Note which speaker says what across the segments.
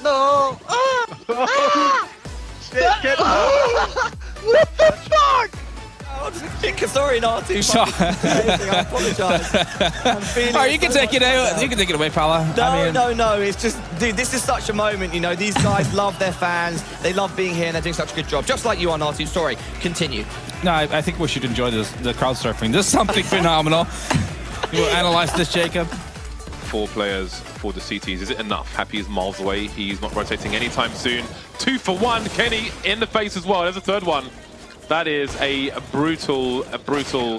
Speaker 1: No! Ah!
Speaker 2: Get
Speaker 1: What the fuck?
Speaker 3: Sorry, not too
Speaker 4: Sure.
Speaker 3: I apologize. I'm feeling
Speaker 4: Alright, you can
Speaker 3: so
Speaker 4: take
Speaker 3: much
Speaker 4: it out.
Speaker 3: better.
Speaker 4: You can take it away, Paula.
Speaker 3: No. It's just, dude, this is such a moment. You know, these guys love their fans. They love being here, and they're doing such a good job. Just like you are, Natu. Sorry. Continue.
Speaker 4: No, I think we should enjoy the crowd surfing. This is something phenomenal. You will analyze this, Jacob.
Speaker 2: 4 players for the CTs. Is it enough? Happy is miles away. He's not rotating anytime soon. 2 for 1. Kenny in the face as well. There's a third one. That is a brutal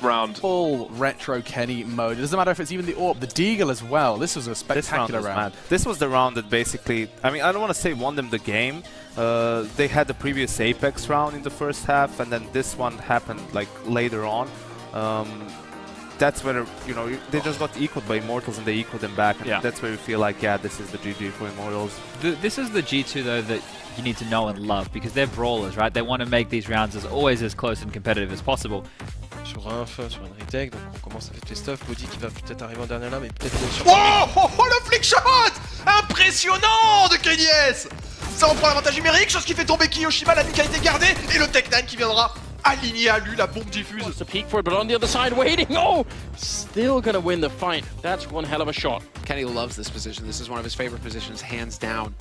Speaker 2: round.
Speaker 5: Full retro Kenny mode. It doesn't matter if it's even the AWP, the Deagle as well. This was a spectacular round.
Speaker 6: This was the round that basically, I mean, I don't want to say won them the game. They had the previous Apex round in the first half, and then this one happened like later on. That's where, you know, they just got equaled by Immortals and they equaled them back. And that's where we feel like, yeah, this is the GG for Immortals.
Speaker 7: This is the G2 though that you need to know and love because they're brawlers, right? They want to make these rounds as always as close and competitive as possible.
Speaker 1: Sur un inf, sur une retake, donc on commence avec les stuff. Body qui va peut-être arriver en dernier là, mais peut-être sur.
Speaker 8: Oh, le flick shot! Impressionnant de KENNYS! Ça en prend l'avantage numérique, chose qui fait tomber Kiyoshima, la nuque a été gardée, et le Tech 9 qui viendra aligner à lui la bombe diffuse.
Speaker 9: Wants to peek for it, but on the other side, waiting. Oh, still gonna win the fight. That's one hell of a shot.
Speaker 10: Kenny loves this position. This is one of his favorite positions, hands down.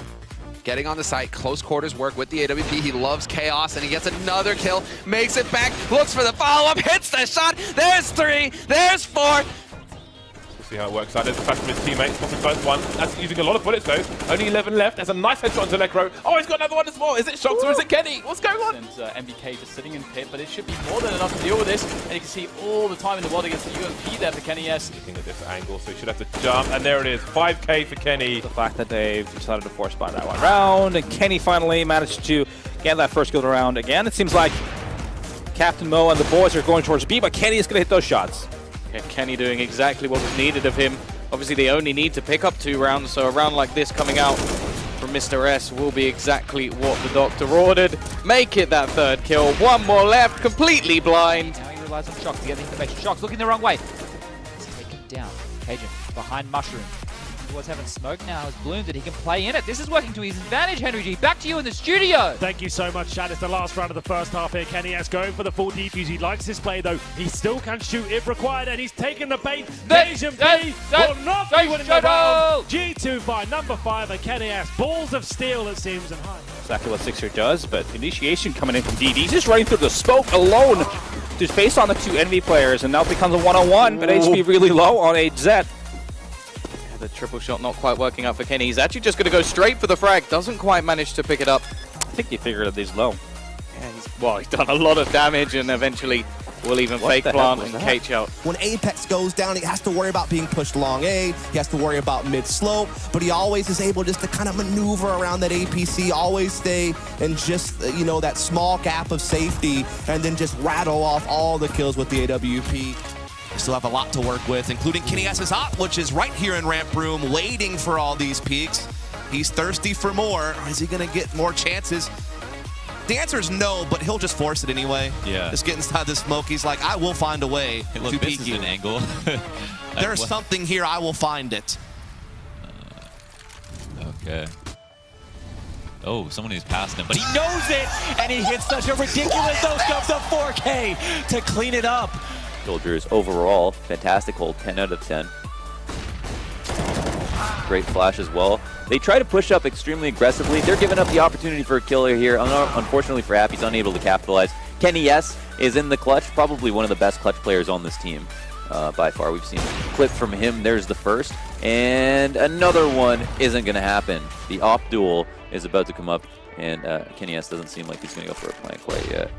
Speaker 10: Getting on the site, close quarters work with the AWP. He loves chaos, and he gets another kill. Makes it back, looks for the follow-up, hits the shot. There's 3, there's 4.
Speaker 2: We'll see how it works out. There's the flash from his teammates. Popping first one. That's using a lot of bullets though. Only 11 left. There's a nice headshot onto Necro. Oh, he's got another one as well. Is it Shox or is it Kenny? What's going on?
Speaker 7: And MBK just sitting in pit, but it should be more than enough to deal with this. And you can see all the time in the world against the UMP there for KENNYS.
Speaker 2: Looking at this angle, so he should have to jump. And there it is. 5k for Kenny.
Speaker 11: The fact that they've decided to force buy that one round, and Kenny finally managed to get that first kill round again. It seems like Captain Mo and the boys are going towards B, but Kenny is going to hit those shots.
Speaker 12: Yeah, Kenny doing exactly what was needed of him. Obviously, they only need to pick up 2 rounds, so a round like this coming out from Mr. S will be exactly what the doctor ordered. Make it that 3rd kill. 1 more left, completely blind.
Speaker 7: Now he relies on Shox to get the information. Shox looking the wrong way. He's taken down. Cajun behind Mushroom. Towards having smoke now has bloomed that he can play in it. This is working to his advantage, Henry G. Back to you in the studio.
Speaker 13: Thank you so much, Chad. It's the last round of the first half here. KENNYS going for the full defuse. He likes his play though. He still can shoot if required, and he's taken the bait. Asian B will not be winning the round. G2 by number 5 and KENNYS. Balls of steel, it seems, and high.
Speaker 11: Exactly what Sixer does, but initiation coming in from DD. Just running through the smoke alone. Just based on the 2 Envy players, and now it becomes a 1-on-1, but HP really low on a Zed.
Speaker 12: The triple shot not quite working out for Kenny. He's actually just going to go straight for the frag. Doesn't quite manage to pick it up.
Speaker 11: I think he figured that he's low.
Speaker 12: Yeah, he's done a lot of damage and eventually will even fake plant and Cage out.
Speaker 14: When Apex goes down, he has to worry about being pushed long A, he has to worry about mid slope, but he always is able just to kind of maneuver around that APC, always stay in just, you know, that small gap of safety, and then just rattle off all the kills with the AWP.
Speaker 8: We still have a lot to work with, including KENNYS' op, which is right here in ramp room, waiting for all these peaks. He's thirsty for more. Is he going to get more chances? The answer is no, but he'll just force it anyway.
Speaker 15: Yeah.
Speaker 8: Just get inside the smoke. He's like, I will find a way to peek you.
Speaker 15: An angle.
Speaker 8: There's something here. I will find it.
Speaker 15: Okay. Oh, someone who's passed him, but he knows it, and he hits such a ridiculous dose of 4K to clean it up.
Speaker 3: Soldiers overall, fantastic hold, 10 out of 10. Great flash as well. They try to push up extremely aggressively. They're giving up the opportunity for a killer here. Unfortunately for Happy, he's unable to capitalize. KENNYS is in the clutch, probably one of the best clutch players on this team by far. We've seen a clip from him. There's the first. And another one isn't going to happen. The op duel is about to come up, and KENNYS doesn't seem like he's going to go for a plant quite yet.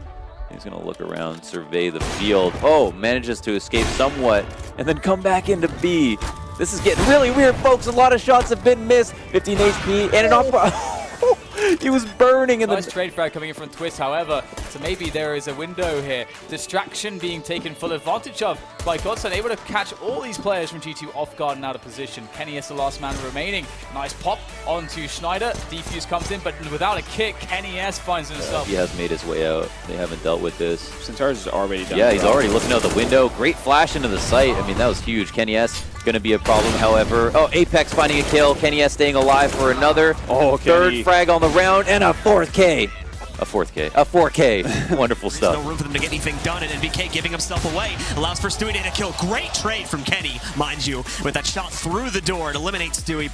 Speaker 3: He's going to look around, survey the field. Oh, manages to escape somewhat, and then come back into B. This is getting really weird, folks. A lot of shots have been missed. 15 HP, and an off. He was burning in the...
Speaker 7: Nice trade frag coming in from Twist, however, so maybe there is a window here. Distraction being taken full advantage of
Speaker 16: by Godson, able to catch all these players from G2 off guard and out of position. Kenny is the last man remaining. Nice pop onto Schneider. Defuse comes in, but without a kick, KENNYS finds himself.
Speaker 3: He has made his way out. They haven't dealt with this.
Speaker 11: Centaurus is already done.
Speaker 3: Yeah, he's already looking out the window. Great flash into the site. I mean, that was huge. KENNYS going to be a problem, however. Oh, Apex finding a kill. KENNYS staying alive for another.
Speaker 11: Oh,
Speaker 3: third frag on the round, and a fourth K. A 4K. Wonderful stuff.
Speaker 17: There's no room for them to get anything done, and BK giving himself away allows for Stewie to kill. Great trade from Kenny, mind you, with that shot through the door. It eliminates Stewie.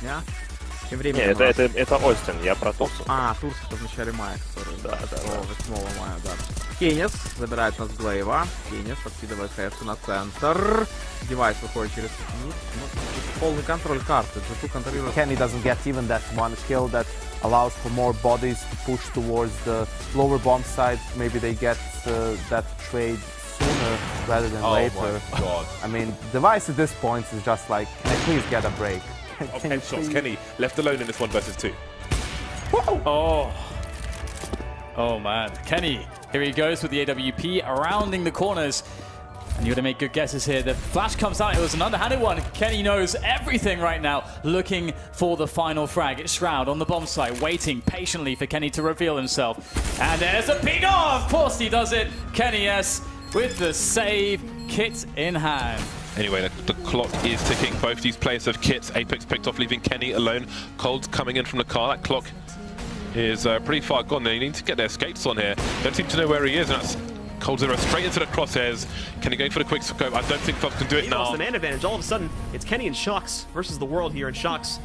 Speaker 11: Это Остин, я про Тусу.
Speaker 18: Тус вначале мая, который, да, 8 мая, да. KENNYS забирает нас Глейва. KENNYS подкидывает хэфту на центр. Девайс выходит через мид. Полный контроль карты.
Speaker 6: Kenny doesn't get even that one kill that allows for more bodies to push towards the lower bomb side. Maybe they get that trade sooner rather than later.
Speaker 2: Oh my god.
Speaker 6: I mean, Device at this point is just like, can I please get a break?
Speaker 2: Headshots, Kenny left alone in this 1 versus 2.
Speaker 16: Oh man, Kenny, here he goes with the AWP, rounding the corners. And you got to make good guesses here. The flash comes out, it was an underhanded one. Kenny knows everything right now, looking for the final frag. It's Shroud on the bomb site, waiting patiently for Kenny to reveal himself. And there's a peek, of course he does it. KENNYS with the save, kit in hand.
Speaker 2: Anyway, the clock is ticking. Both these players have kits. Apex picked off, leaving Kenny alone. Cold's coming in from the car. That clock is pretty far gone. They need to get their skates on here. Don't seem to know where he is, and that's Cold Zero straight into the crosshairs. Kenny going for the quick scope. I don't think Fox can do it
Speaker 17: He
Speaker 2: now.
Speaker 17: lost the man advantage. All of a sudden, it's Kenny and Shox versus the world here, and Shox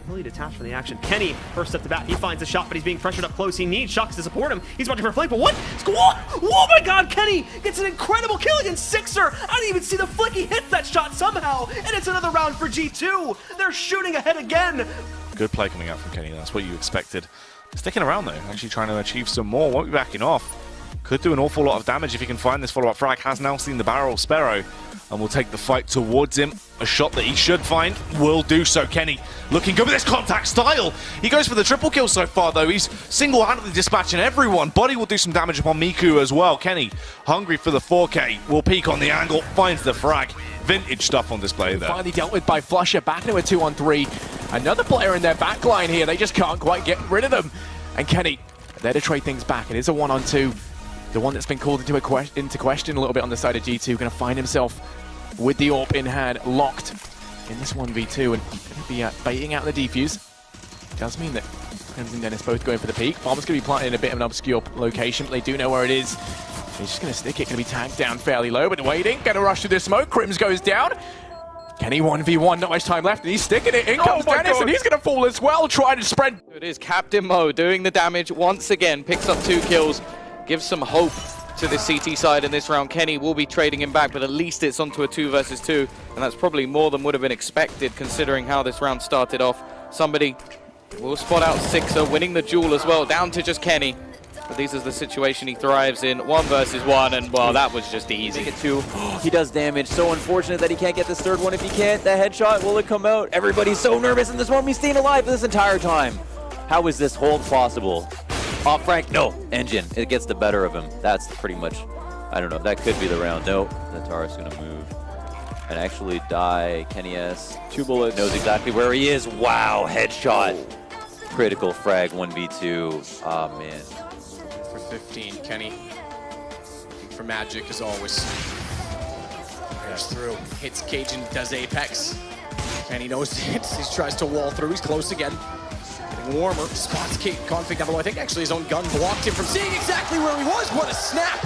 Speaker 17: really detached from the action. Kenny, first step to bat, he finds a shot, but he's being pressured up close. He needs Shox to support him. He's watching for a flank, but what? Oh my god, Kenny gets an incredible kill against Sixer. I didn't even see the flick. He hits that shot somehow, and it's another round for G2. They're shooting ahead again.
Speaker 19: Good play coming out from Kenny. That's what you expected. Sticking around though, actually trying to achieve some more. Won't be backing off. Could do an awful lot of damage if he can find this follow-up frag. Has now seen the barrel of Sparrow and will take the fight towards him. A shot that he should find will do so. Kenny looking good with this contact style. He goes for the triple kill so far though. He's single-handedly dispatching everyone. Buddy will do some damage upon Miku as well. Kenny hungry for the 4K. Will peek on the angle, finds the frag. Vintage stuff on display there.
Speaker 5: Finally dealt with by Flusher, back into a 2-on-3. Another player in their backline here. They just can't quite get rid of them. And Kenny, there to trade things back. It is a 1-on-2. The one that's been called into question a little bit on the side of G2, going to find himself with the AWP in hand, locked in this 1v2, and going to be baiting out the defuse. Does mean that Crimson and Dennis both going for the peak. Bomb's going to be planted in a bit of an obscure location, but they do know where it is. He's just going to stick it, going to be tagged down fairly low, but waiting, going to rush through the smoke. Crims goes down. Kenny 1v1, not much time left, and he's sticking it. In comes Dennis, and he's going to fall as well, trying to spread.
Speaker 12: It is Captain Mo doing the damage once again, picks up 2 kills. Gives some hope to the CT side in this round. Kenny will be trading him back, but at least it's onto a 2 versus 2, and that's probably more than would have been expected considering how this round started off. Somebody will spot out Sixer, winning the duel as well, down to just Kenny. But this is the situation he thrives in, 1 versus 1, and well, that was just easy.
Speaker 3: He does damage. So unfortunate that he can't get this third one. If he can't, the headshot, will it come out? Everybody's so nervous in this one. He's staying alive this entire time. How is this hold possible? Off Frank, no. Engine, it gets the better of him. That's pretty much, I don't know, that could be the round. No, Natara's gonna move and actually die. KENNYS, 2 bullets, knows exactly where he is. Wow, headshot. Critical frag, 1v2. Ah, man.
Speaker 5: For 15, Kenny looking for magic as always. Goes through, hits Cajun, does Apex. Kenny knows it. He tries to wall through, he's close again. Warmer, spots config down below. I think actually his own gun blocked him from seeing exactly where he was. What a snap!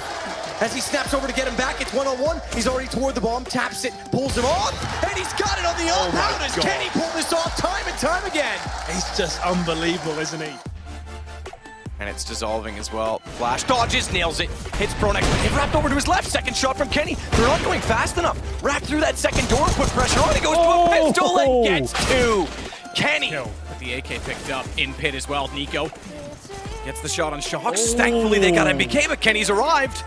Speaker 5: As he snaps over to get him back, it's 1-on-1. He's already toward the bomb, taps it, pulls him off, and he's got it on the up. How does Kenny pull this off time and time again?
Speaker 13: He's just unbelievable, isn't he?
Speaker 5: And it's dissolving as well. Flash dodges, nails it, hits Pronex. They've wrapped over to his left. Second shot from Kenny. They're not going fast enough. Wrapped through that second door, put pressure on. He goes to a pistol and gets 2. Kenny with the AK picked up in pit as well. Nico gets the shot on Shox. Thankfully they got MBK, but Kenny's arrived.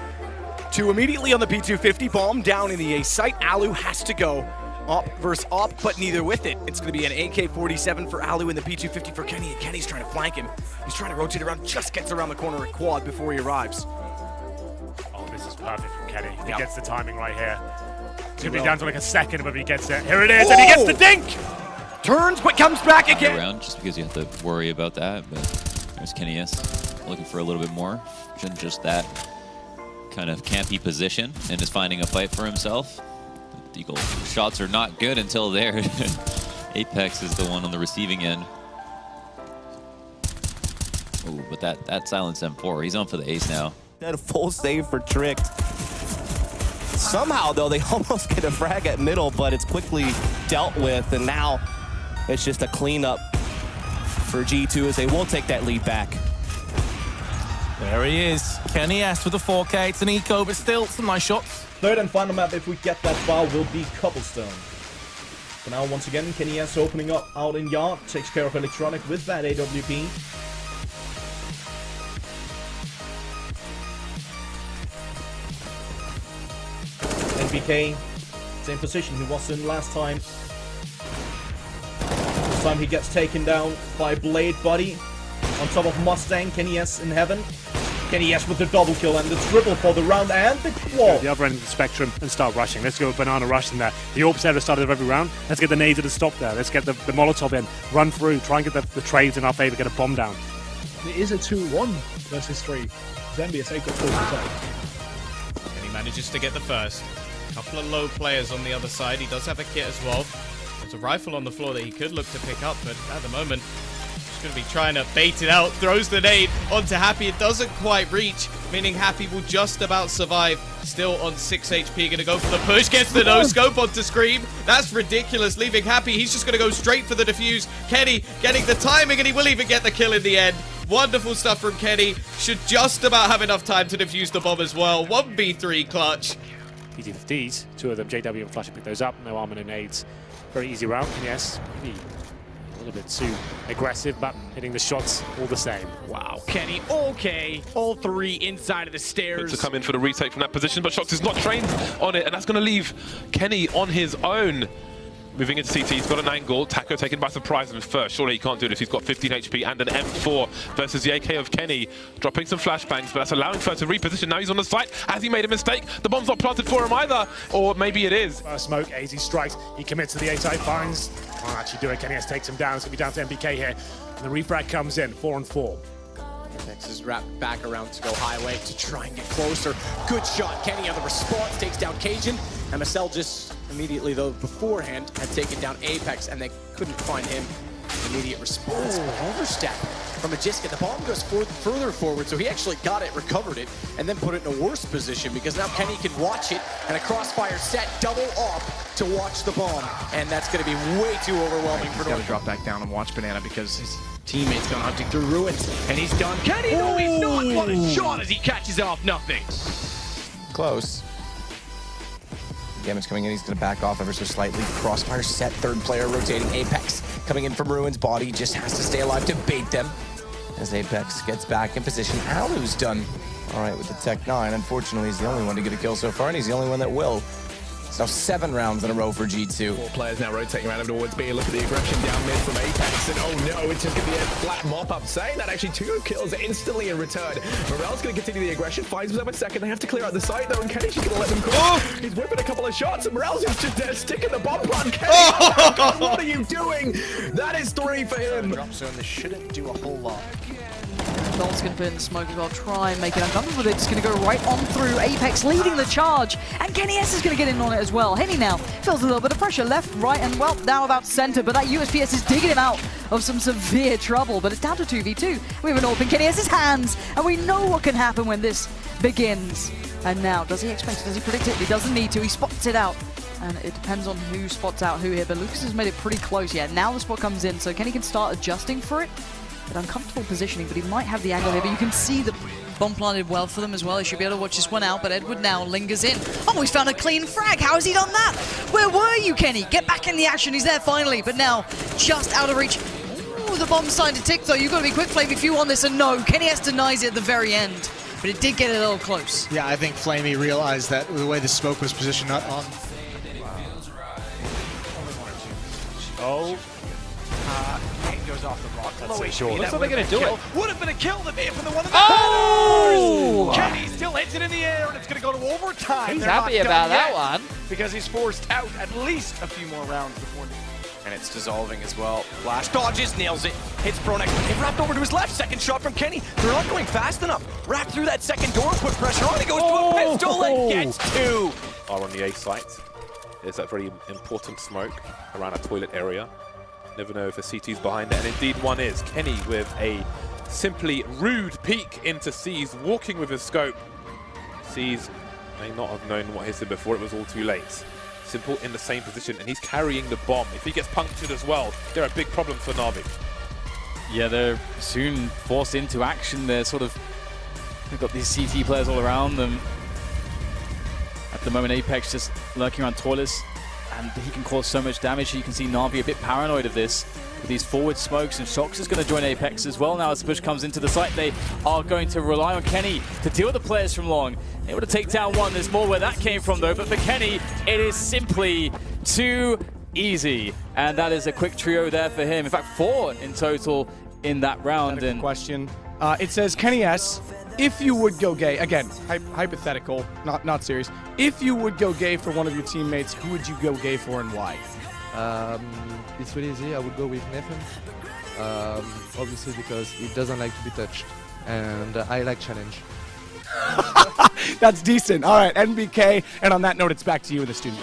Speaker 5: 2 immediately on the P250. Bomb down in the A site. Alu has to go. Op versus op, but neither with it. It's going to be an AK-47 for Alu and the P250 for Kenny, and Kenny's trying to flank him. He's trying to rotate around, just gets around the corner at quad before he arrives.
Speaker 13: Oh, this is perfect from Kenny. He gets the timing right here. going to be down to like a second whether he gets it. Here it is, and he gets the dink!
Speaker 7: Turns, but comes back again.
Speaker 15: Around just because you have to worry about that, but there's KENNYS looking for a little bit more than just that kind of campy position and is finding a fight for himself. The Eagle shots are not good until there. Apex is the one on the receiving end. Oh, but that silenced M4. He's on for the ace now.
Speaker 14: That full save for Tricked. Somehow, though, they almost get a frag at middle, but it's quickly dealt with, and now it's just a cleanup for G2 as they will take that lead back.
Speaker 20: There he is. KENNYS with a 4K. It's an eco, but still some nice shots.
Speaker 21: Third and final map, if we get that far, will be Cobblestone. For now, once again, KENNYS opening up out in yard, takes care of Electronic with that AWP. NBK, same position he was in last time. This time he gets taken down by Blade Buddy. On top of Mustang, KENNYS in heaven. KENNYS with the double kill and the triple for the round and the quad.
Speaker 13: The other end of the spectrum and start rushing. Let's go banana rush in there. The AWP's at the start of every round. Let's get the nades at the stop there. Let's get the Molotov in. Run through. Try and get the trades in our favor. Get a bomb down.
Speaker 22: It is a 2-1 versus 3. Zembius got 4%.
Speaker 23: And he manages to get the first. A couple of low players on the other side. He does have a kit as well. There's a rifle on the floor that he could look to pick up, but at the moment, he's going to be trying to bait it out. Throws the nade onto Happy. It doesn't quite reach, meaning Happy will just about survive. Still on 6 HP. Going to go for the push. Gets the no-scope onto Scream. That's ridiculous. Leaving Happy. He's just going to go straight for the defuse. Kenny getting the timing, and he will even get the kill in the end. Wonderful stuff from Kenny. Should just about have enough time to defuse the bomb as well. 1v3 clutch.
Speaker 13: Easy with Ds. Two of them, JW and Flash, pick those up. No armor, no nades. Very easy round. Yes, maybe a little bit too aggressive, but hitting the shots all the same.
Speaker 7: Wow, Kenny, okay. All three inside of the stairs.
Speaker 2: To come in for the retake from that position, but Shox is not trained on it, and that's going to leave Kenny on his own. Moving into CT, he's got an angle. Taco taken by surprise and first. Surely he can't do this. He's got 15 HP and an M4 versus the AK of Kenny. Dropping some flashbangs, but that's allowing Fer to reposition. Now he's on the site. Has he made a mistake? The bomb's not planted for him either. Or maybe it is.
Speaker 13: First smoke, AZ strikes. He commits to the A-side, finds. Can't actually do it. KENNYS takes him down. It's going to be down to MBK here. And the refrag comes in, 4-4.
Speaker 7: Apex is wrapped back around to go highway to try and get closer. Good shot, Kenny on the response, takes down Cajun. MSL just immediately, though, beforehand, had taken down Apex, and they couldn't find him. Immediate response, overstep from Magiska. The bomb goes further forward, so he actually got it, recovered it, and then put it in a worse position, because now Kenny can watch it, and a crossfire set double up to watch the bomb, and that's going to be way too overwhelming for
Speaker 22: He's got to drop back down and watch Banana because his teammate's gone hunting through ruins, and he's done. Kenny, no, he's not. What a shot as he catches off nothing.
Speaker 24: Close. Damage coming in, he's going to back off ever so slightly. Crossfire set, third player rotating. Apex coming in from Ruin's body, just has to stay alive to bait them. As Apex gets back in position, Alu's done all right with the Tech 9. Unfortunately, he's the only one to get a kill so far, and he's the only one that will. It's now 7 rounds in a row for G2.
Speaker 22: 4 players now rotating around towards B. Look at the aggression down mid from Apex, and oh no, it's just going to be a flat mop-up. Saying that actually 2 kills instantly in return. Morel's going to continue the aggression, finds himself in second. They have to clear out the site though, and Kenny's just going to let them cross. He's whipping a couple of shots, and Morel's just there sticking the bomb run. Kenny, oh God, what are you doing? That is 3 for him.
Speaker 25: Drop zone, this shouldn't do a whole lot. Dolph's going to put in the smoke as well, try and make it uncomfortable, but it's going to go right on through. Apex leading the charge, and KENNYS is going to get in on it as well. Henny now feels a little bit of pressure, left, right, and well, now about center, but that USPS is digging him out of some severe trouble, but it's down to 2v2. We have an AWP in KENNYS' hands, and we know what can happen when this begins. And now, does he expect it? Does he predict it? He doesn't need to. He spots it out. And it depends on who spots out who here, but Lucas has made it pretty close. Yeah, now the spot comes in, so Kenny can start adjusting for it. An uncomfortable positioning, but he might have the angle here, but you can see the bomb planted well for them as well. He should be able to watch this one out, but Edward now lingers in. Oh, he's found a clean frag. How has he done that? Where were you, Kenny? Get back in the action. He's there finally, but now just out of reach. Ooh, the bomb's starting to tick, though. You've got to be quick, Flame, if you want this, and no. KENNYS denies it at the very end, but it did get a little close.
Speaker 22: Yeah, I think Flamey realized that the way the smoke was positioned not on.
Speaker 13: Oh.
Speaker 5: Goes off the rock.
Speaker 13: That's so short.
Speaker 7: Looks like they're going to do it.
Speaker 5: Would have been a kill from the one of the
Speaker 7: Oh!
Speaker 5: Kenny still hits it in the air, and it's going to go to overtime.
Speaker 7: He's
Speaker 5: They're
Speaker 7: happy
Speaker 5: not
Speaker 7: about
Speaker 5: done
Speaker 7: that
Speaker 5: yet.
Speaker 7: one.
Speaker 1: because he's forced out at least a few more rounds before.
Speaker 24: And it's dissolving as well. Flash dodges, nails it, hits Pronex. They've wrapped over to his left. Second shot from Kenny. They're not going fast enough. Wrap through that second door, put pressure on. He goes to a pistol and gets two.
Speaker 2: Are on the A site. There's that very important smoke around a toilet area. Never know if a CT's behind it, and indeed one is. Kenny with a simply rude peek into C's, walking with his scope. C's may not have known what hit him before, it was all too late. Simple in the same position, and he's carrying the bomb. If he gets punctured as well, they're a big problem for Na'Vi.
Speaker 16: Yeah, they're soon forced into action. They've got these CT players all around them. At the moment, Apex just lurking around Toilers, and he can cause so much damage. You can see Na'Vi a bit paranoid of this. With these forward smokes, and Shox is going to join Apex as well now as the push comes into the site. They are going to rely on Kenny to deal with the players from long. Able to take down one. There's more where that came from though, but for Kenny, it is simply too easy. And that is a quick trio there for him. In fact, 4 in total in that round.
Speaker 1: And question. It says, KENNYS, if you would go gay, again, hypothetical, not serious. If you would go gay for one of your teammates, who would you go gay for and why?
Speaker 4: It's really easy. I would go with Nathan, obviously because he doesn't like to be touched, and I like challenge.
Speaker 1: That's decent. All right, NBK. And on that note, it's back to you, the student.